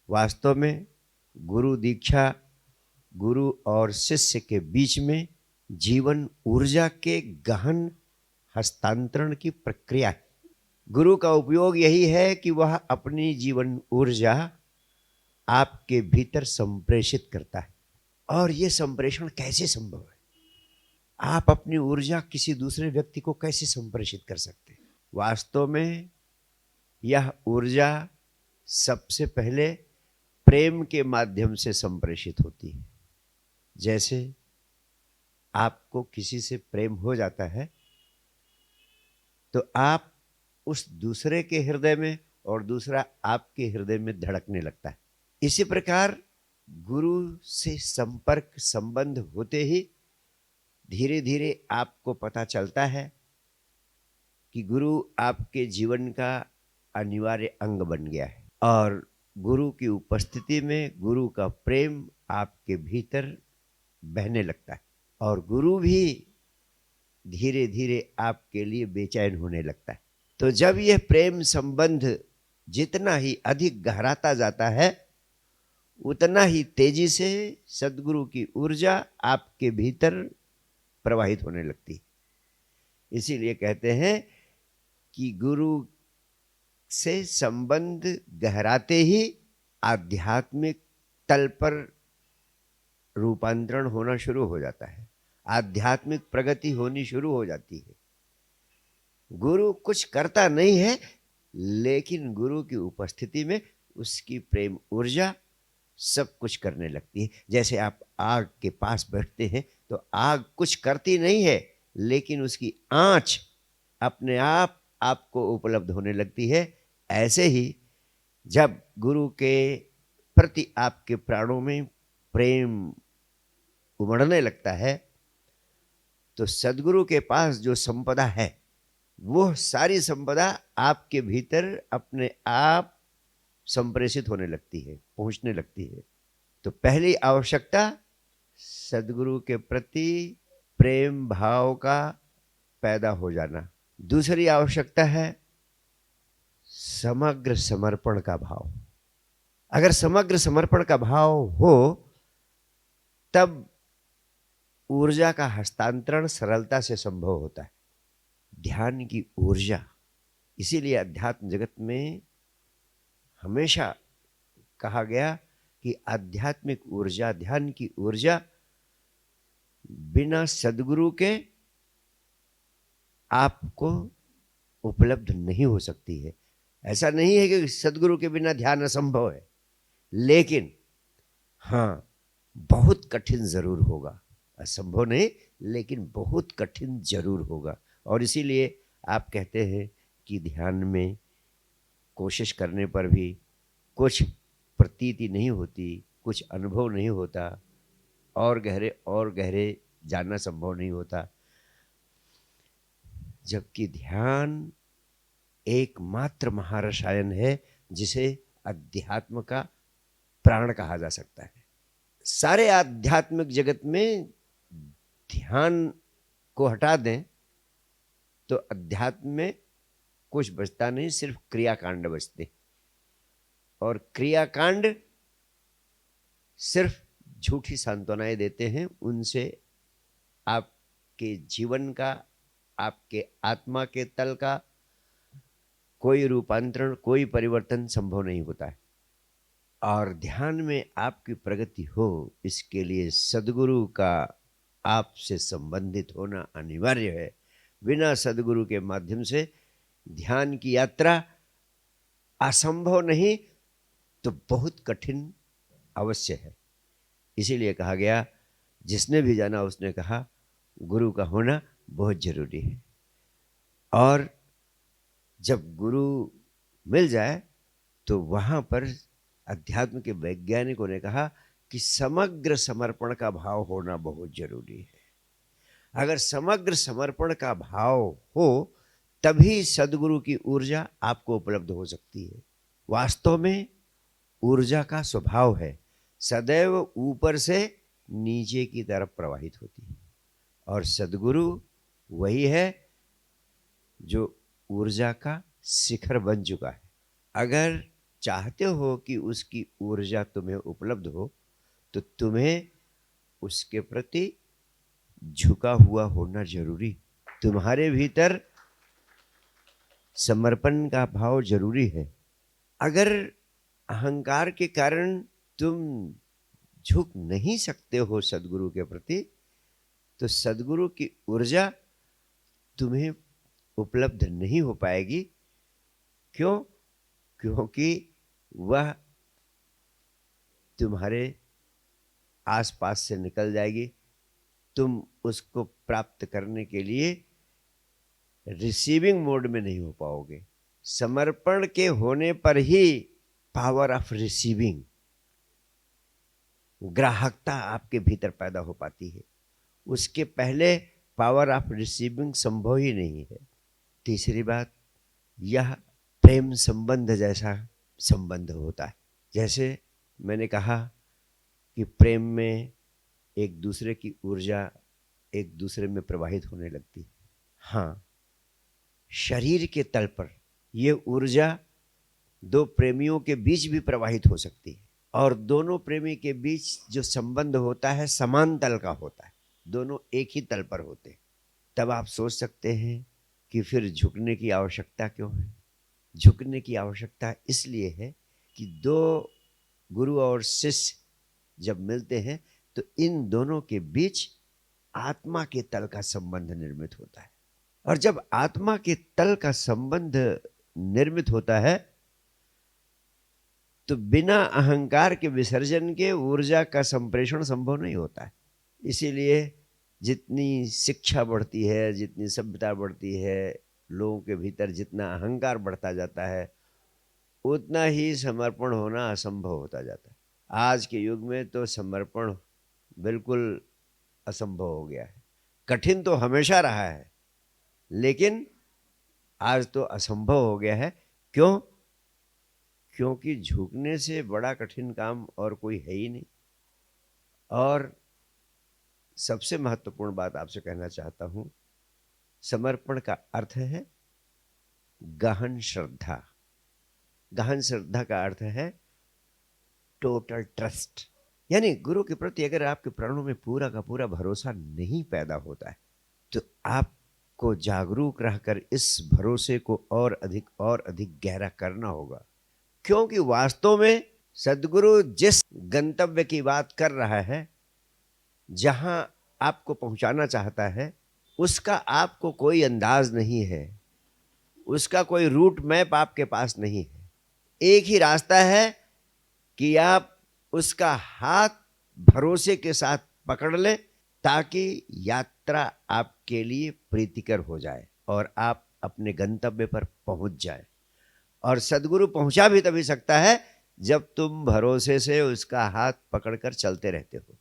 वास्तव में गुरु दीक्षा, गुरु और शिष्य के बीच में जीवन ऊर्जा के गहन हस्तांतरण की प्रक्रिया है। गुरु का उपयोग यही है कि वह अपनी जीवन ऊर्जा आपके भीतर संप्रेषित करता है। और यह संप्रेषण कैसे संभव है? आप अपनी ऊर्जा किसी दूसरे व्यक्ति को कैसे संप्रेषित कर सकते हैं? वास्तव में यह ऊर्जा सबसे पहले प्रेम के माध्यम से संप्रेषित होती है। जैसे आपको किसी से प्रेम हो जाता है तो आप उस दूसरे के हृदय में और दूसरा आपके हृदय में धड़कने लगता है। इसी प्रकार गुरु से संपर्क संबंध होते ही धीरे धीरे आपको पता चलता है कि गुरु आपके जीवन का अनिवार्य अंग बन गया है और गुरु की उपस्थिति में गुरु का प्रेम आपके भीतर बहने लगता है और गुरु भी धीरे धीरे आपके लिए बेचैन होने लगता है। तो जब यह प्रेम संबंध जितना ही अधिक गहराता जाता है उतना ही तेजी से सद्गुरु की ऊर्जा आपके भीतर प्रवाहित होने लगती है। इसीलिए कहते हैं कि गुरु से संबंध गहराते ही आध्यात्मिक तल पर रूपांतरण होना शुरू हो जाता है, आध्यात्मिक प्रगति होनी शुरू हो जाती है। गुरु कुछ करता नहीं है लेकिन गुरु की उपस्थिति में उसकी प्रेम ऊर्जा सब कुछ करने लगती है। जैसे आप आग के पास बैठते हैं तो आग कुछ करती नहीं है लेकिन उसकी आंच अपने आप आपको उपलब्ध होने लगती है। ऐसे ही जब गुरु के प्रति आपके प्राणों में प्रेम उमड़ने लगता है तो सद्गुरु के पास जो संपदा है वो सारी संपदा आपके भीतर अपने आप संप्रेषित होने लगती है, पहुंचने लगती है। तो पहली आवश्यकता सद्गुरु के प्रति प्रेम भाव का पैदा हो जाना। दूसरी आवश्यकता है समग्र समर्पण का भाव। अगर समग्र समर्पण का भाव हो तब ऊर्जा का हस्तांतरण सरलता से संभव होता है। ध्यान की ऊर्जा, इसीलिए अध्यात्म जगत में हमेशा कहा गया कि आध्यात्मिक ऊर्जा, ध्यान की ऊर्जा बिना सद्गुरु के आपको उपलब्ध नहीं हो सकती है। ऐसा नहीं है कि सद्गुरु के बिना ध्यान असंभव है, लेकिन हाँ बहुत कठिन जरूर होगा। असंभव नहीं लेकिन बहुत कठिन जरूर होगा। और इसीलिए आप कहते हैं कि ध्यान में कोशिश करने पर भी कुछ प्रतीति नहीं होती, कुछ अनुभव नहीं होता, और गहरे जानना संभव नहीं होता। जबकि ध्यान एकमात्र महारसायन है जिसे अध्यात्म का प्राण कहा जा सकता है। सारे आध्यात्मिक जगत में ध्यान को हटा दें तो अध्यात्म में कुछ बचता नहीं, सिर्फ क्रियाकांड बचते। और क्रियाकांड सिर्फ झूठी सांत्वनाएं देते हैं, उनसे आपके जीवन का, आपके आत्मा के तल का कोई रूपांतरण, कोई परिवर्तन संभव नहीं होता है। और ध्यान में आपकी प्रगति हो इसके लिए सद्गुरु का आपसे संबंधित होना अनिवार्य है। बिना सद्गुरु के माध्यम से ध्यान की यात्रा असंभव नहीं तो बहुत कठिन अवश्य है। इसीलिए कहा गया, जिसने भी जाना उसने कहा गुरु का होना बहुत जरूरी है। और जब गुरु मिल जाए तो वहां पर अध्यात्म के वैज्ञानिकों ने कहा कि समग्र समर्पण का भाव होना बहुत जरूरी है। अगर समग्र समर्पण का भाव हो तभी सद्गुरु की ऊर्जा आपको उपलब्ध हो सकती है। वास्तव में ऊर्जा का स्वभाव है सदैव ऊपर से नीचे की तरफ प्रवाहित होती है, और सद्गुरु वही है जो ऊर्जा का शिखर बन चुका है। अगर चाहते हो कि उसकी ऊर्जा तुम्हें उपलब्ध हो, तो तुम्हें उसके प्रति झुका हुआ होना जरूरी। तुम्हारे भीतर समर्पण का भाव जरूरी है। अगर अहंकार के कारण तुम झुक नहीं सकते हो सदगुरु के प्रति, तो सदगुरु की ऊर्जा तुम्हें उपलब्ध नहीं हो पाएगी। क्यों? क्योंकि वह तुम्हारे आसपास से निकल जाएगी। तुम उसको प्राप्त करने के लिए रिसीविंग मोड में नहीं हो पाओगे। समर्पण के होने पर ही पावर ऑफ रिसीविंग, ग्राहकता आपके भीतर पैदा हो पाती है। उसके पहले पावर ऑफ रिसीविंग संभव ही नहीं है। तीसरी बात, यह प्रेम संबंध जैसा संबंध होता है। जैसे मैंने कहा कि प्रेम में एक दूसरे की ऊर्जा एक दूसरे में प्रवाहित होने लगती है। हाँ, शरीर के तल पर यह ऊर्जा दो प्रेमियों के बीच भी प्रवाहित हो सकती है, और दोनों प्रेमी के बीच जो संबंध होता है समान तल का होता है, दोनों एक ही तल पर होते हैं। तब आप सोच सकते हैं कि फिर झुकने की आवश्यकता क्यों है। झुकने की आवश्यकता इसलिए है कि दो गुरु और शिष्य जब मिलते हैं तो इन दोनों के बीच आत्मा के तल का संबंध निर्मित होता है। और जब आत्मा के तल का संबंध निर्मित होता है तो बिना अहंकार के विसर्जन के ऊर्जा का संप्रेषण संभव नहीं होता है। इसीलिए जितनी शिक्षा बढ़ती है, जितनी सभ्यता बढ़ती है, लोगों के भीतर जितना अहंकार बढ़ता जाता है, उतना ही समर्पण होना असंभव होता जाता है। आज के युग में तो समर्पण बिल्कुल असंभव हो गया है। कठिन तो हमेशा रहा है, लेकिन आज तो असंभव हो गया है। क्यों? क्योंकि झुकने से बड़ा कठिन काम और कोई है ही नहीं। और सबसे महत्वपूर्ण बात आपसे कहना चाहता हूं, समर्पण का अर्थ है गहन श्रद्धा। गहन श्रद्धा का अर्थ है टोटल ट्रस्ट। यानी गुरु के प्रति अगर आपके प्राणों में पूरा का पूरा भरोसा नहीं पैदा होता है तो आपको जागरूक रहकर इस भरोसे को और अधिक गहरा करना होगा। क्योंकि वास्तव में सदगुरु जिस गंतव्य की बात कर रहा है, जहां आपको पहुंचाना चाहता है, उसका आपको कोई अंदाज नहीं है, उसका कोई रूट मैप आपके पास नहीं है। एक ही रास्ता है कि आप उसका हाथ भरोसे के साथ पकड़ लें ताकि यात्रा आपके लिए प्रीतिकर हो जाए और आप अपने गंतव्य पर पहुंच जाए। और सदगुरु पहुंचा भी तभी सकता है जब तुम भरोसे से उसका हाथ पकड़कर चलते रहते हो।